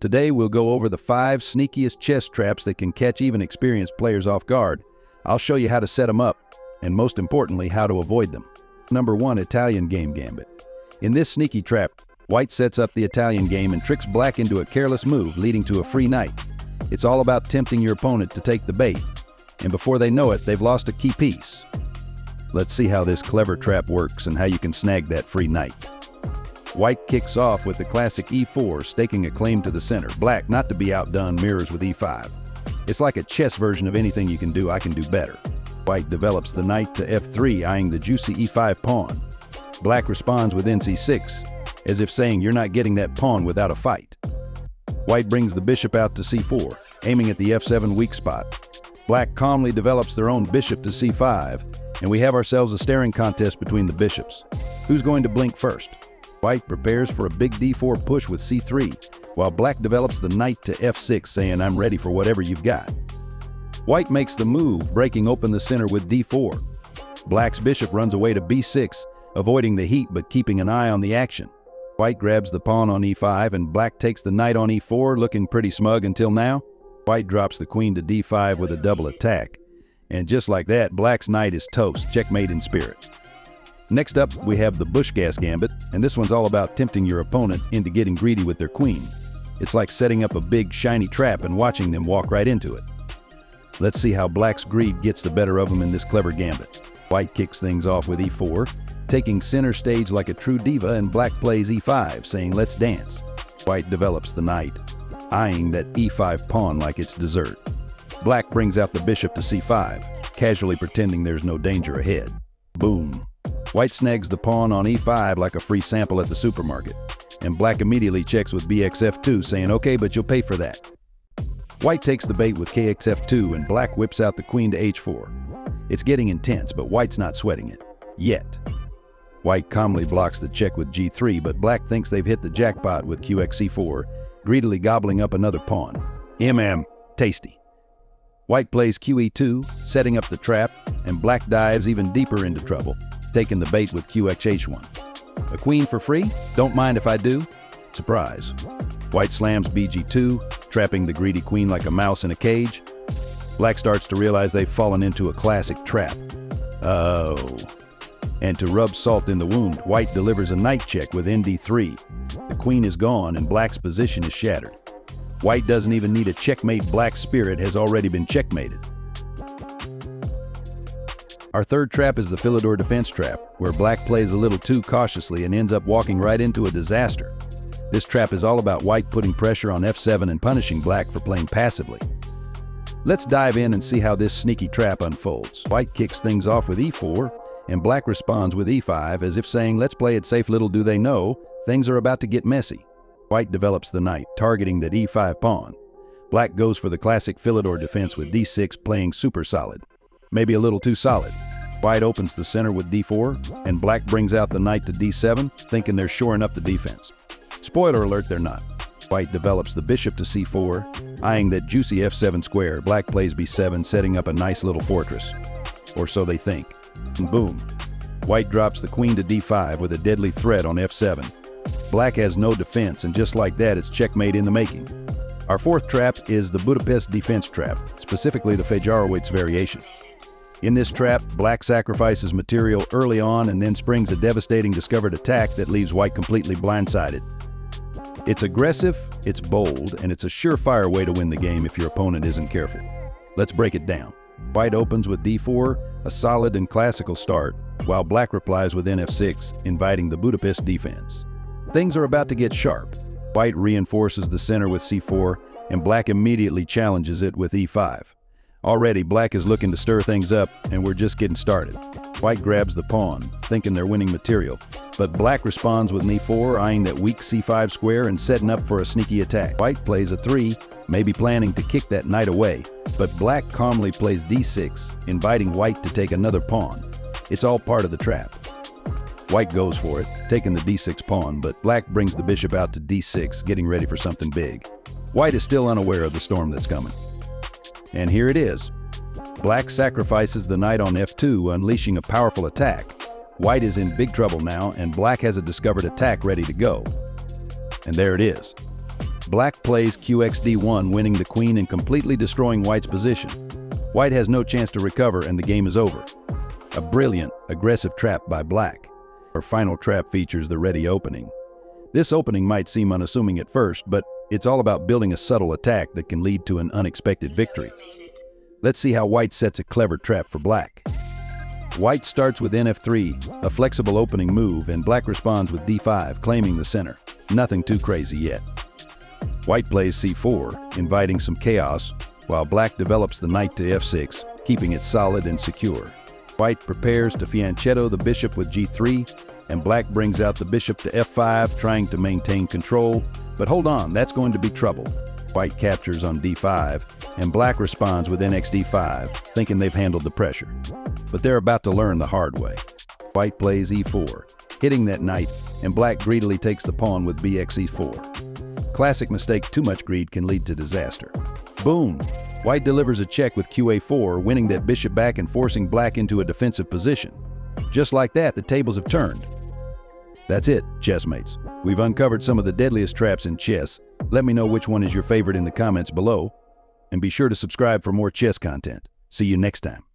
Today we'll go over the 5 sneakiest chess traps that can catch even experienced players off guard. I'll show you how to set them up, and most importantly, how to avoid them. Number 1. Italian Game Gambit. In this sneaky trap, White sets up the Italian game and tricks Black into a careless move, leading to a free knight. It's all about tempting your opponent to take the bait, and before they know it, they've lost a key piece. Let's see how this clever trap works and how you can snag that free knight. White kicks off with the classic e4, staking a claim to the center. Black, not to be outdone, mirrors with e5. It's like a chess version of anything you can do, I can do better. White develops the knight to f3, eyeing the juicy e5 pawn. Black responds with nc6, as if saying you're not getting that pawn without a fight. White brings the bishop out to c4, aiming at the f7 weak spot. Black calmly develops their own bishop to c5, and we have ourselves a staring contest between the bishops. Who's going to blink first? White prepares for a big d4 push with c3, while Black develops the knight to f6, saying I'm ready for whatever you've got. White makes the move, breaking open the center with d4. Black's bishop runs away to b6, avoiding the heat but keeping an eye on the action. White grabs the pawn on e5 and Black takes the knight on e4, looking pretty smug until now. White drops the queen to d5 with a double attack. And just like that, Black's knight is toast, checkmate in spirit. Next up, we have the Gas Gambit, and this one's all about tempting your opponent into getting greedy with their queen. It's like setting up a big, shiny trap and watching them walk right into it. Let's see how Black's greed gets the better of him in this clever gambit. White kicks things off with e4, taking center stage like a true diva, and Black plays e5, saying let's dance. White develops the knight, eyeing that e5 pawn like it's dessert. Black brings out the bishop to c5, casually pretending there's no danger ahead. Boom. White snags the pawn on e5 like a free sample at the supermarket, and Black immediately checks with bxf2, saying okay, but you'll pay for that. White takes the bait with kxf2, and Black whips out the queen to h4. It's getting intense, but White's not sweating it. Yet. White calmly blocks the check with g3, but Black thinks they've hit the jackpot with qxc4, greedily gobbling up another pawn. Tasty. White plays qe2, setting up the trap, and Black dives even deeper into trouble, taking the bait with qxh1. A queen for free? Don't mind if I do. Surprise. White slams bg2, trapping the greedy queen like a mouse in a cage. Black starts to realize they've fallen into a classic trap. Oh. And to rub salt in the wound, White delivers a knight check with nd3. The queen is gone and Black's position is shattered. White doesn't even need a checkmate. Black's spirit has already been checkmated. Our third trap is the Filor Defense trap, where Black plays a little too cautiously and ends up walking right into a disaster. This trap is all about White putting pressure on f7 and punishing Black for playing passively. Let's dive in and see how this sneaky trap unfolds. White kicks things off with e4, and Black responds with e5, as if saying, let's play it safe, little do they know, things are about to get messy. White develops the knight, targeting that e5 pawn. Black goes for the classic Filor Defense with d6, playing super solid. Maybe a little too solid. White opens the center with d4, and Black brings out the knight to d7, thinking they're shoring up the defense. Spoiler alert, they're not. White develops the bishop to c4, eyeing that juicy f7 square. Black plays b7, setting up a nice little fortress. Or so they think. And boom. White drops the queen to d5 with a deadly threat on f7. Black has no defense, and just like that, it's checkmate in the making. Our fourth trap is the Budapest Defense trap, specifically the Fejrowicz variation. In this trap, Black sacrifices material early on and then springs a devastating discovered attack that leaves White completely blindsided. It's aggressive, it's bold, and it's a surefire way to win the game if your opponent isn't careful. Let's break it down. White opens with d4, a solid and classical start, while Black replies with nf6, inviting the Budapest Defense. Things are about to get sharp. White reinforces the center with c4, and Black immediately challenges it with e5. Already, Black is looking to stir things up, and we're just getting started. White grabs the pawn, thinking they're winning material, but Black responds with an e4, eyeing that weak c5 square and setting up for a sneaky attack. White plays a 3, maybe planning to kick that knight away, but Black calmly plays d6, inviting White to take another pawn. It's all part of the trap. White goes for it, taking the d6 pawn, but Black brings the bishop out to d6, getting ready for something big. White is still unaware of the storm that's coming. And here it is. Black sacrifices the knight on f2, unleashing a powerful attack. White is in big trouble now, and Black has a discovered attack ready to go. And there it is. Black plays QXD1, winning the queen and completely destroying white's position. White has no chance to recover and the game is over. A brilliant, aggressive trap by black. Our final trap features the Reti opening. This opening might seem unassuming at first, but it's all about building a subtle attack that can lead to an unexpected victory. Let's see how white sets a clever trap for black. White starts with NF3, a flexible opening move, and black responds with D5, claiming the center. Nothing too crazy yet. White plays C4, inviting some chaos, while black develops the knight to F6, keeping it solid and secure. White prepares to fianchetto the bishop with G3, and black brings out the bishop to F5, trying to maintain control. But hold on, that's going to be trouble. White captures on D5, and black responds with NXD5, thinking they've handled the pressure. But they're about to learn the hard way. White plays E4, hitting that knight, and black greedily takes the pawn with BXE4. Classic mistake: too much greed can lead to disaster. Boom! White delivers a check with QA4, winning that bishop back and forcing black into a defensive position. Just like that, the tables have turned. That's it, chessmates. We've uncovered some of the deadliest traps in chess. Let me know which one is your favorite in the comments below, and be sure to subscribe for more chess content. See you next time.